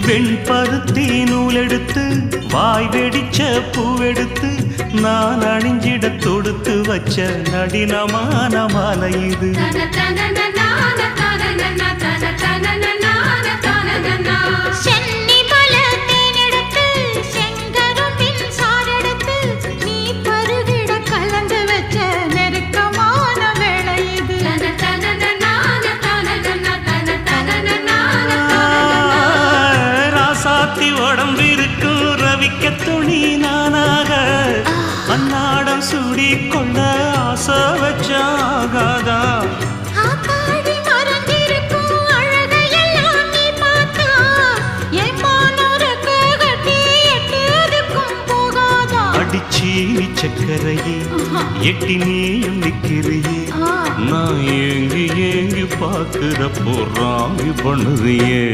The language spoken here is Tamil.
வெண்பருத்தி நூலெடுத்து வாய் வெடிச்ச பூவெடுத்து நான் அணிஞ்சிட தொடுத்து வச்ச நடினமான மாலை இது. உடம்பிருக்கும் ரவிக்க துணி நானாக அன்னாடம் சூடி கொள்ள ஆசை வச்சாகாதா. அடிச்சி சக்கரையே எட்டி நீயும் நிக்கிறியே நான் ஏங்கி ஏங்கி பாக்குற போறாங்க பண்ணுறியே.